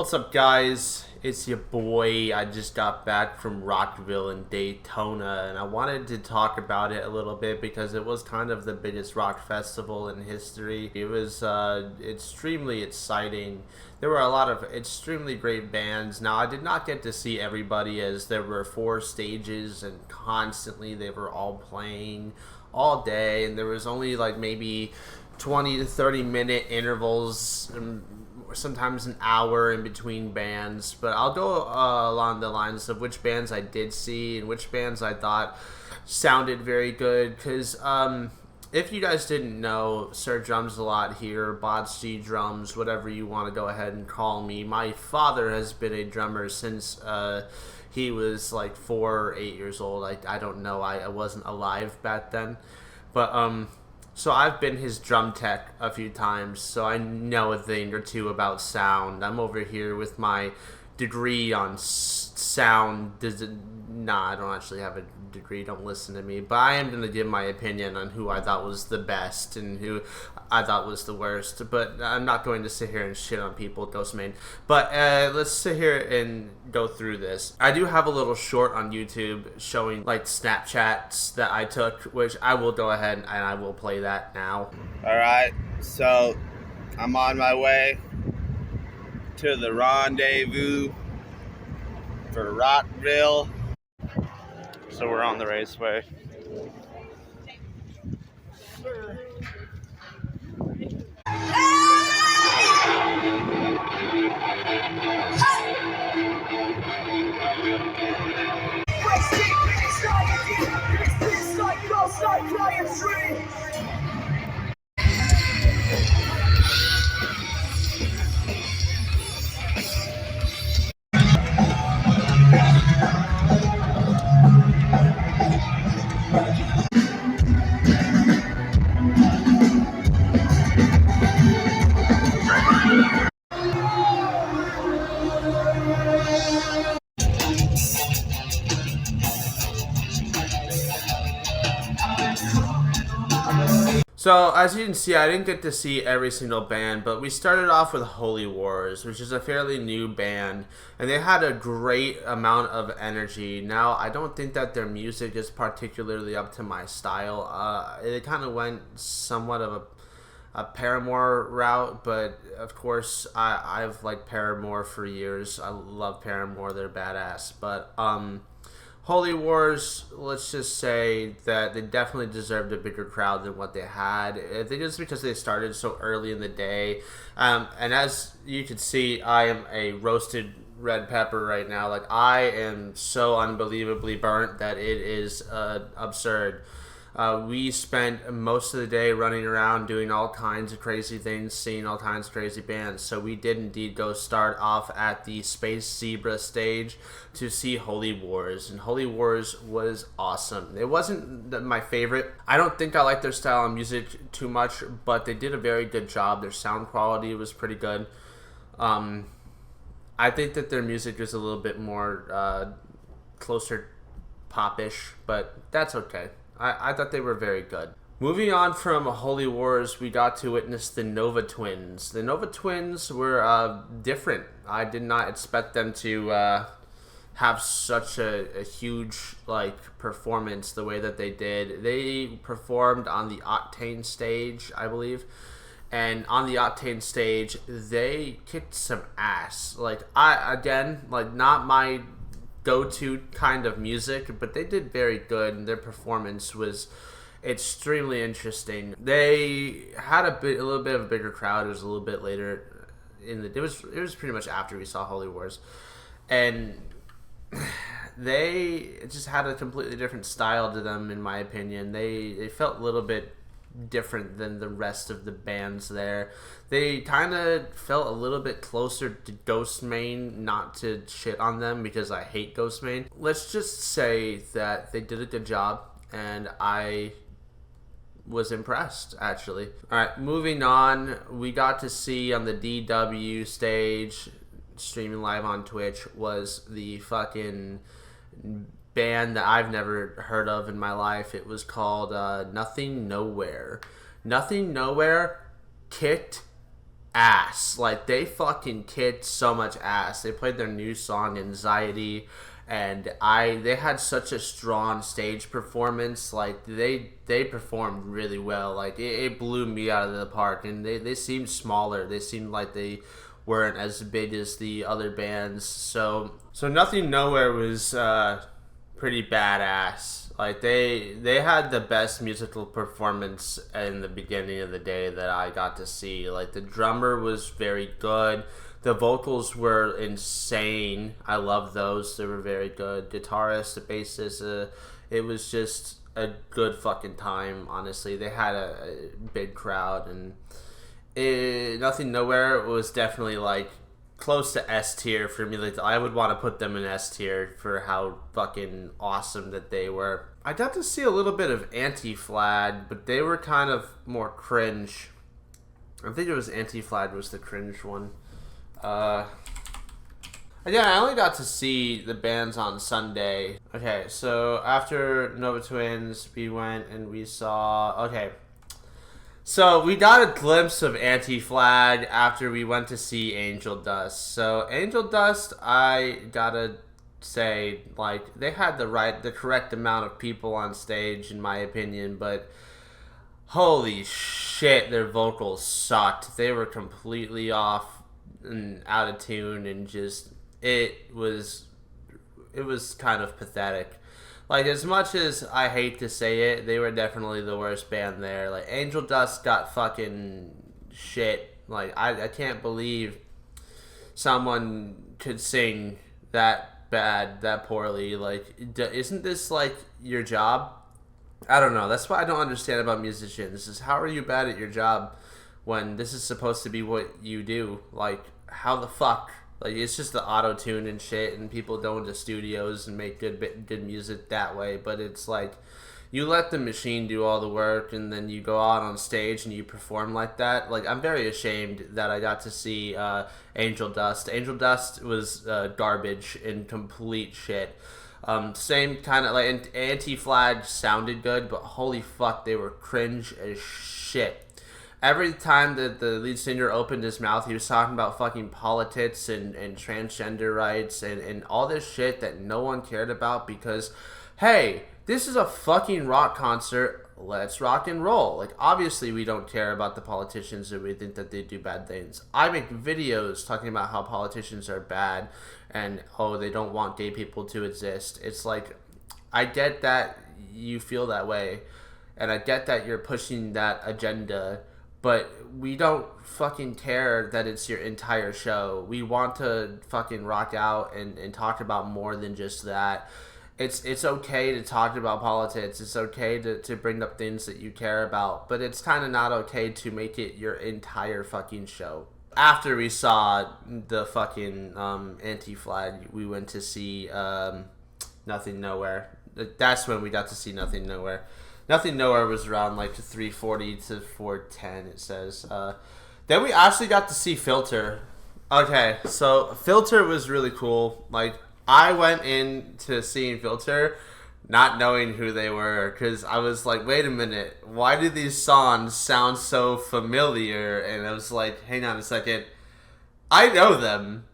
What's up, guys? It's your boy. I just got back from Rockville in Daytona, and I wanted to talk about it a little bit because it was kind of the biggest rock festival in history. It was extremely exciting. There were a lot of extremely great bands. Now, I did not get to see everybody as there were 4 stages, and constantly they were all playing all day, and there was only like maybe 20 to 30-minute intervals, sometimes an hour in between bands. But I'll go along the lines of which bands I did see and which bands I thought sounded very good. Because if you guys didn't know, Sir Drums a Lot here, Botsy Drums, whatever you want to go ahead and call me. My father has been a drummer since he was like 4 or 8 years old. I don't know. I wasn't alive back then. But so I've been his drum tech a few times, so I know a thing or two about sound. I'm over here with my degree on sound. Nah, I don't actually have a degree, don't listen to me. But I am going to give my opinion on who I thought was the best and who I thought was the worst. But I'm not going to sit here and shit on people, Ghostman. But let's sit here and go through this. I do have a little short on YouTube showing like Snapchats that I took, which I will go ahead and I will play that now. Alright, so I'm on my way to the rendezvous for Rockville. So we're on the raceway. So, as you can see, I didn't get to see every single band, but we started off with Holy Wars, which is a fairly new band, and they had a great amount of energy. Now, I don't think that their music is particularly up to my style. It kind of went somewhat of a Paramore route, but of course, I've liked Paramore for years. I love Paramore, they're badass, but Holy Wars, let's just say that they definitely deserved a bigger crowd than what they had. I think it's because they started so early in the day. And as you can see, I am a roasted red pepper right now. Like, I am so unbelievably burnt that it is absurd. We spent most of the day running around doing all kinds of crazy things, seeing all kinds of crazy bands. So we did indeed go start off at the Space Zebra stage to see Holy Wars. And Holy Wars was awesome. It wasn't my favorite. I don't think I like their style of music too much, but they did a very good job. Their sound quality was pretty good. I think that their music is a little bit more closer popish, but that's okay. I thought they were very good. Moving on from Holy Wars, we got to witness the Nova Twins. The Nova Twins were different. I did not expect them to have such a huge performance the way that they did. They performed on the Octane stage, I believe. And on the Octane stage, they kicked some ass. Not my go-to kind of music, but they did very good, and their performance was extremely interesting. They had a little bit of a bigger crowd. It was a little bit later it was pretty much after we saw Holy Wars, and they just had a completely different style to them, in my opinion. They felt a little bit different than the rest of the bands there. They kind of felt a little bit closer to Ghostmain, not to shit on them because I hate Ghostmain. Let's just say that they did a good job, and I was impressed, actually. Alright, moving on, we got to see on the DW stage, streaming live on Twitch, was the fucking band that I've never heard of in my life. It was called Nothing Nowhere. Nothing Nowhere kicked ass. Like, they fucking kicked so much ass. They played their new song, Anxiety, and they had such a strong stage performance. Like, they performed really well. Like, it blew me out of the park, and they seemed smaller. They seemed like they weren't as big as the other bands. So Nothing Nowhere was pretty badass. Like, they had the best musical performance in the beginning of the day that I got to see. Like, the drummer was very good. The vocals were insane. I love those. They were very good. Guitarist, the bassist, it was just a good fucking time, honestly. They had a big crowd, and Nothing Nowhere was definitely, like, close to S tier for me. Like, I would want to put them in S tier for how fucking awesome that they were. I got to see a little bit of Anti-Flag, but they were kind of more cringe. I think it was Anti-Flag was the cringe one. Again, I only got to see the bands on Sunday. Okay, so after Nova Twins, we went and we saw... Okay, so we got a glimpse of Anti-Flag after we went to see Angel Dust. So Angel Dust, I gotta say, like, they had the correct amount of people on stage, in my opinion, but holy shit, their vocals sucked. They were completely off and out of tune, and just it was kind of pathetic. Like, as much as I hate to say it, they were definitely the worst band there. Like, Angel Dust got fucking shit. Like, I can't believe someone could sing that bad, that poorly. Like, isn't this, like, your job? I don't know. That's what I don't understand about musicians, is how are you bad at your job when this is supposed to be what you do? Like, how the fuck? Like, it's just the auto-tune and shit, and people go into studios and make good music that way, but it's like, you let the machine do all the work, and then you go out on stage and you perform like that. Like, I'm very ashamed that I got to see Angel Dust. Angel Dust was garbage and complete shit. Same kind of, like, Anti-Flag sounded good, but holy fuck, they were cringe as shit. Every time that the lead singer opened his mouth, he was talking about fucking politics and transgender rights and all this shit that no one cared about because, hey, this is a fucking rock concert. Let's rock and roll. Like, obviously we don't care about the politicians and we think that they do bad things. I make videos talking about how politicians are bad and, oh, they don't want gay people to exist. It's like, I get that you feel that way, and I get that you're pushing that agenda, but we don't fucking care that it's your entire show. We want to fucking rock out and talk about more than just that. It's okay to talk about politics. It's okay to bring up things that you care about. But it's kind of not okay to make it your entire fucking show. After we saw the fucking Anti-Flag, we went to see Nothing Nowhere. That's when we got to see Nothing Nowhere. Nothing Nowhere was around like 3:40 to 4:10, it says. Then we actually got to see Filter. Okay, so Filter was really cool. Like, I went into seeing Filter not knowing who they were, because I was like, wait a minute, why do these songs sound so familiar? And I was like, hang on a second, I know them,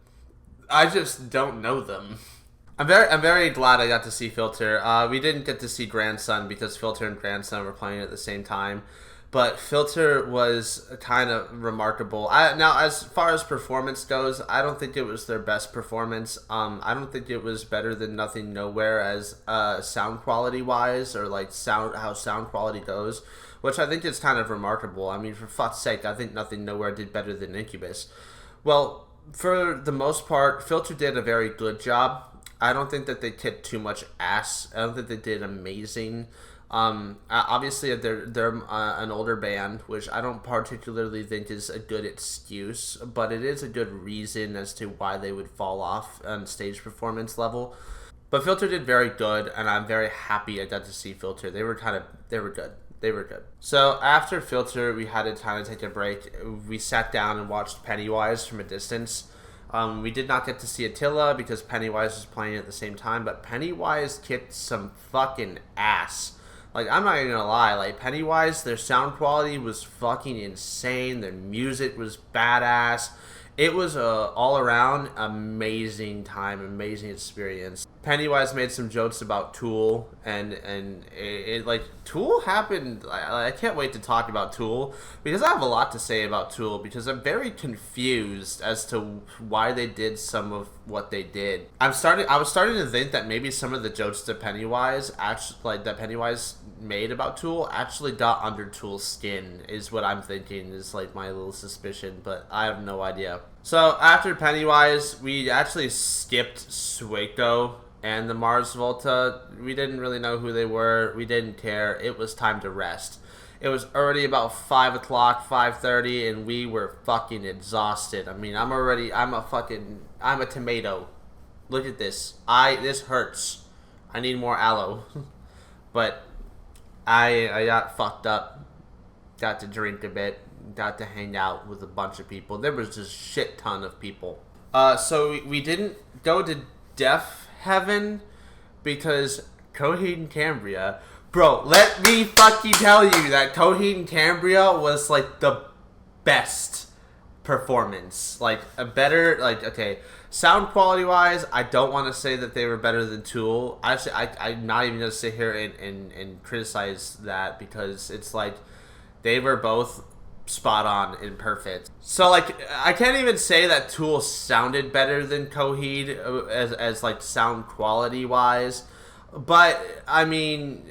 I just don't know them. I'm very glad I got to see Filter. We didn't get to see Grandson because Filter and Grandson were playing at the same time, but Filter was kind of remarkable. Now, as far as performance goes, I don't think it was their best performance. I don't think it was better than Nothing Nowhere as sound quality wise, or like how sound quality goes, which I think is kind of remarkable. I mean, for fuck's sake, I think Nothing Nowhere did better than Incubus. Well, for the most part, Filter did a very good job. I don't think that they kicked too much ass. I don't think they did amazing. Obviously, they're an older band, which I don't particularly think is a good excuse, but it is a good reason as to why they would fall off on stage performance level. But Filter did very good, and I'm very happy I got to see Filter. They were good. They were good. So after Filter, we had to kind of take a break. We sat down and watched Pennywise from a distance. We did not get to see Attila because Pennywise was playing at the same time, but Pennywise kicked some fucking ass. Like, I'm not even gonna lie, like, Pennywise, their sound quality was fucking insane. Their music was badass. It was a all around amazing time, amazing experience. Pennywise made some jokes about Tool, and like Tool happened. I can't wait to talk about Tool because I have a lot to say about Tool because I'm very confused as to why they did some of what they did. I was starting to think that maybe some of the jokes that Pennywise made about Tool actually got under Tool's skin, is what I'm thinking, is like my little suspicion, but I have no idea. So after Pennywise, we actually skipped Sueco and the Mars Volta. We didn't really know who they were. We didn't care. It was time to rest. It was already about 5 o'clock, 5:30, and we were fucking exhausted. I mean, I'm a tomato. Look at this. This hurts. I need more aloe. But I got fucked up. Got to drink a bit. Got to hang out with a bunch of people. There was just shit ton of people. So we didn't go to Death Heaven because Coheed and Cambria. Bro, let me fucking tell you that Coheed and Cambria was like the best performance. Like a better, like, okay, sound quality wise, I don't want to say that they were better than Tool. Actually, I'm not even gonna sit here and criticize that because it's like they were both spot on and perfect. So like I can't even say that Tool sounded better than Coheed as like sound quality wise, but I mean,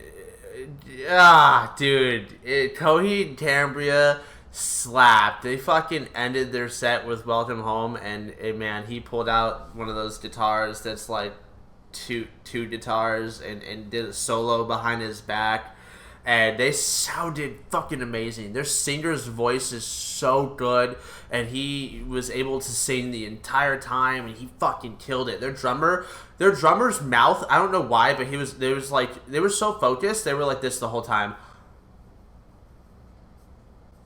dude, Coheed and Cambria slapped. They fucking ended their set with Welcome Home, and man, he pulled out one of those guitars that's like two guitars and did a solo behind his back. And they sounded fucking amazing. Their singer's voice is so good, and he was able to sing the entire time, and he fucking killed it. Their drummer's mouth, I don't know why, but they were so focused. They were like this the whole time.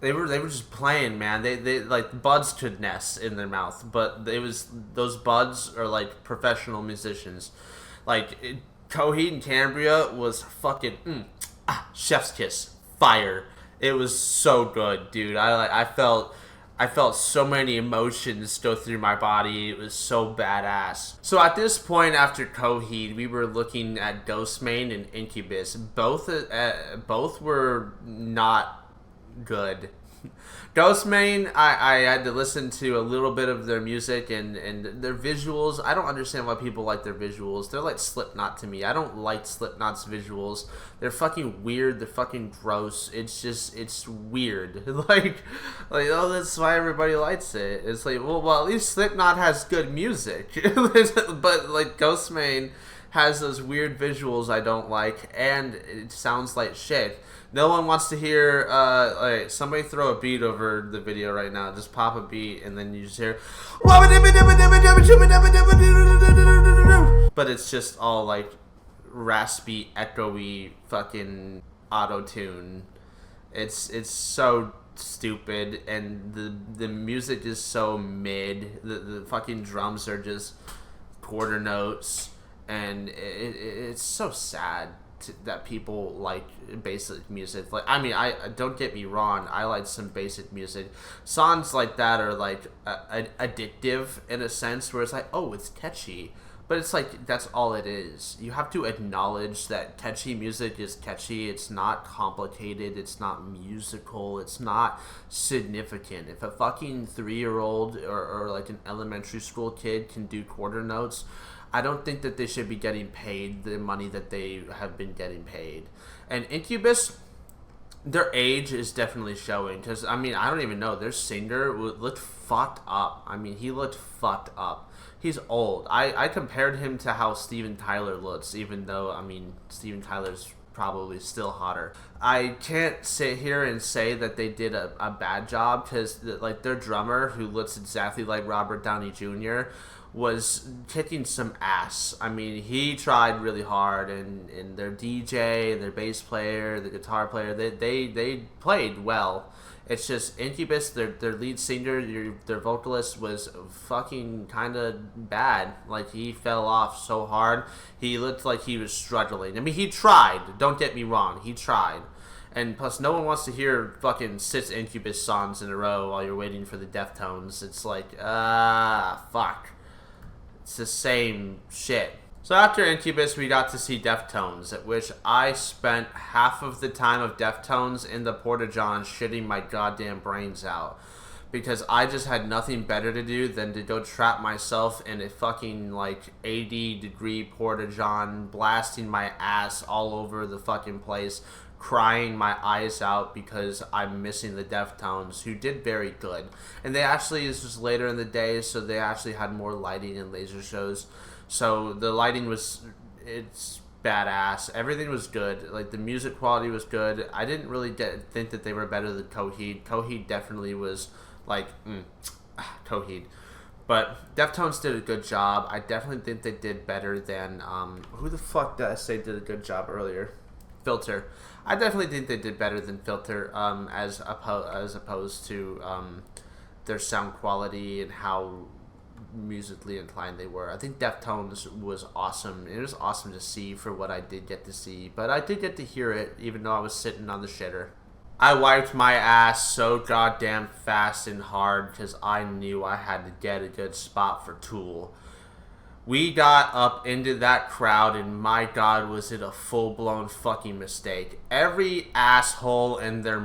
They were just playing, man. They like buds could nest in their mouth, but those buds are like professional musicians. Like Coheed and Cambria was fucking chef's kiss, fire. It was so good, dude. I felt so many emotions go through my body. It was so badass. So at this point, after Coheed, we were looking at Ghostmain and Incubus. Both were not good. Ghostmain, I had to listen to a little bit of their music and their visuals. I don't understand why people like their visuals. They're like Slipknot to me. I don't like Slipknot's visuals. They're fucking weird. They're fucking gross. It's weird. like oh, that's why everybody likes it. It's like, well, at least Slipknot has good music. But like Ghostmain has those weird visuals I don't like, and it sounds like shit. No one wants to hear, like, somebody throw a beat over the video right now. Just pop a beat, and then you just hear, but it's just all, like, raspy, echoey, fucking auto-tune. It's so stupid, and the music is so mid. The fucking drums are just quarter notes, and it's so sad that people like basic music. Like, I mean, I don't get me wrong, I like some basic music. Songs like that are like addictive in a sense, where it's like, oh, it's catchy, but it's like that's all it is. You have to acknowledge that catchy music is catchy. It's not complicated. It's not musical. It's not significant. If a fucking 3-year-old or like an elementary school kid can do quarter notes, I don't think that they should be getting paid the money that they have been getting paid. And Incubus, their age is definitely showing. Because, I mean, I don't even know. Their singer looked fucked up. I mean, he looked fucked up. He's old. I compared him to how Steven Tyler looks, even though, I mean, Steven Tyler's probably still hotter. I can't sit here and say that they did a bad job, because, like, their drummer, who looks exactly like Robert Downey Jr., was kicking some ass. I mean, he tried really hard, and their DJ, their bass player, the guitar player, they played well, It's just Incubus, their lead singer, their vocalist was fucking kind of bad. Like, he fell off so hard. He looked like he was struggling. I mean, he tried. Don't get me wrong. He tried. And plus, no one wants to hear fucking 6 Incubus songs in a row while you're waiting for the Deftones. It's like, fuck. It's the same shit. So after Incubus, we got to see Deftones, at which I spent half of the time of Deftones in the Porta-John shitting my goddamn brains out. Because I just had nothing better to do than to go trap myself in a fucking, like, 80-degree Porta-John, blasting my ass all over the fucking place, crying my eyes out because I'm missing the Deftones, who did very good. And they actually, this was later in the day, so they actually had more lighting and laser shows. So the lighting was, it's badass. Everything was good. Like, the music quality was good. I didn't really think that they were better than Coheed. Coheed definitely was, like, Coheed. But Deftones did a good job. I definitely think they did better than, who the fuck did I say did a good job earlier? Filter. I definitely think they did better than Filter, as opposed to their sound quality and how musically inclined they were. I think Deftones was awesome. It was awesome to see for what I did get to see, but I did get to hear it even though I was sitting on the shitter. I wiped my ass so goddamn fast and hard because I knew I had to get a good spot for Tool. We got up into that crowd, and my god, was it a full-blown fucking mistake. Every asshole and their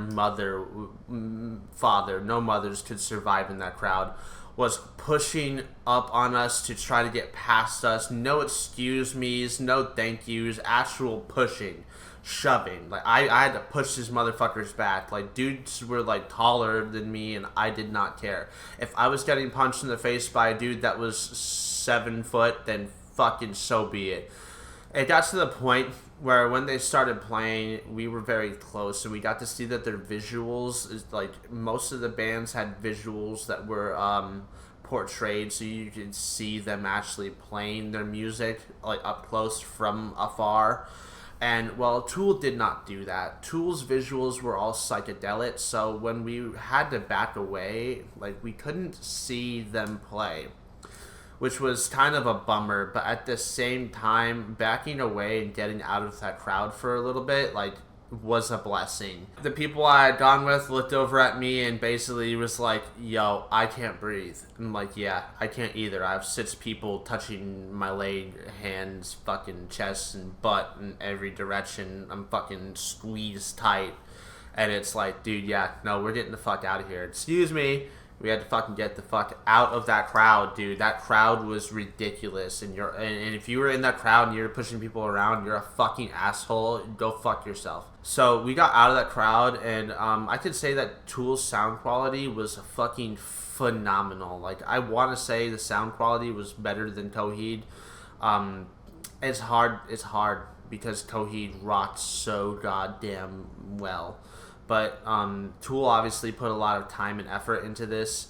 father, no mothers could survive in that crowd, was pushing up on us to try to get past us. No excuse me's, no thank yous, actual pushing, shoving. Like, I had to push these motherfuckers back. Like, dudes were, like, taller than me, and I did not care. If I was getting punched in the face by a dude that was 7 foot, then fucking so be it. It got to the point where when they started playing, we were very close, and we got to see that their visuals is like, most of the bands had visuals that were portrayed, so you could see them actually playing their music, like, up close from afar. And, well, Tool did not do that. Tool's visuals were all psychedelic, so when we had to back away, like, we couldn't see them play, which was kind of a bummer. But at the same time, backing away and getting out of that crowd for a little bit, like, was a blessing. The people I had gone with looked over at me and basically was like, yo, I can't breathe. I'm like, yeah, I can't either. I have 6 people touching my leg, hands, fucking chest and butt in every direction. I'm fucking squeezed tight. And it's like, dude, yeah, no, we're getting the fuck out of here. Excuse me. We had to fucking get the fuck out of that crowd, dude. That crowd was ridiculous. And if you were in that crowd and you're pushing people around, you're a fucking asshole. Go fuck yourself. So we got out of that crowd, and I could say that Tool's sound quality was fucking phenomenal. Like, I want to say the sound quality was better than Coheed. It's hard because Coheed rocked so goddamn well. But Tool obviously put a lot of time and effort into this,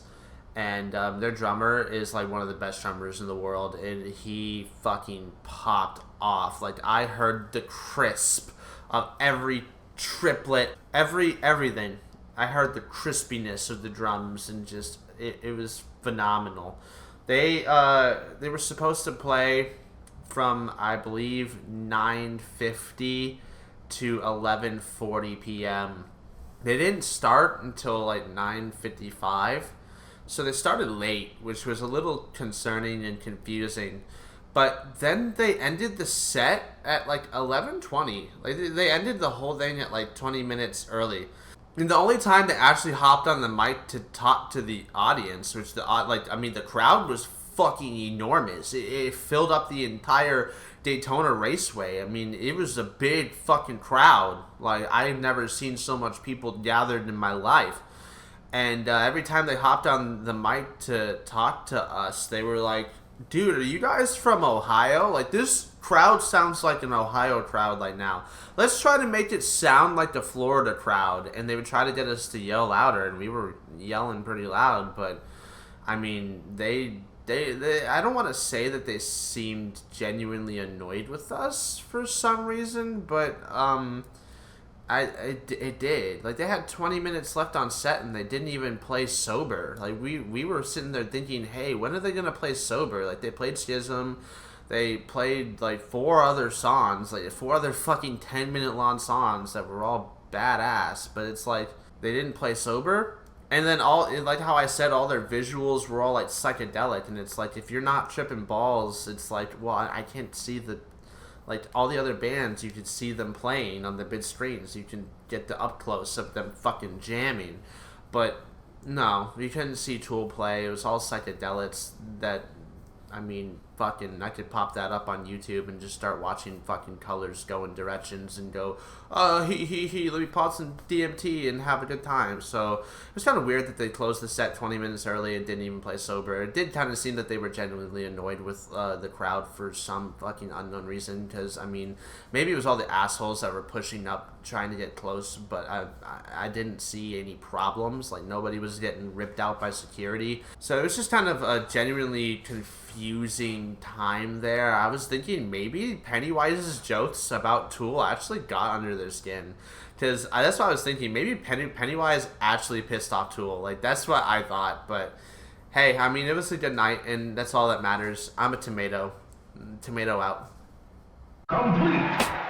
and their drummer is like one of the best drummers in the world, and he fucking popped off. Like, I heard the crisp of every triplet, everything. I heard the crispiness of the drums, and just it was phenomenal. They were supposed to play from, I believe, 9:50 to 11:40 p.m. They didn't start until like 9:55, so they started late, which was a little concerning and confusing. But then they ended the set at like 11:20. Like, they ended the whole thing at like 20 minutes early. And the only time they actually hopped on the mic to talk to the audience, which the crowd was fucking enormous. It filled up the entire Daytona Raceway. I mean, it was a big fucking crowd. Like, I've never seen so much people gathered in my life. And every time they hopped on the mic to talk to us, they were like, dude, are you guys from Ohio? Like, this crowd sounds like an Ohio crowd like now. Let's try to make it sound like the Florida crowd. And they would try to get us to yell louder, and we were yelling pretty loud. But, I mean, they I don't want to say that they seemed genuinely annoyed with us for some reason, but It did. Like, they had 20 minutes left on set and they didn't even play sober. Like, we were sitting there thinking, hey, when are they gonna play sober? Like, they played Schism, they played like four other songs, like four other fucking 10-minute long songs that were all badass, but it's like they didn't play sober. And then all, like how I said, all their visuals were all like psychedelic, and it's like if you're not tripping balls, it's like, well, I can't see the, like all the other bands, you can see them playing on the big screens. You can get the up close of them fucking jamming, but no, you couldn't see Tool play. It was all psychedelics that, I mean, fucking, I could pop that up on YouTube and just start watching fucking colors go in directions and go, let me pop some DMT and have a good time. So it was kind of weird that they closed the set 20 minutes early and didn't even play sober. It did kind of seem that they were genuinely annoyed with the crowd for some fucking unknown reason, because, I mean, maybe it was all the assholes that were pushing up trying to get close, but I didn't see any problems. Like, nobody was getting ripped out by security. So it was just kind of a genuinely confusing time there. I was thinking maybe Pennywise's jokes about Tool actually got under their skin, because that's what I was thinking. Maybe Pennywise actually pissed off Tool. Like, that's what I thought. But hey, I mean, it was a good night, and that's all that matters. I'm a tomato. Tomato out. Complete.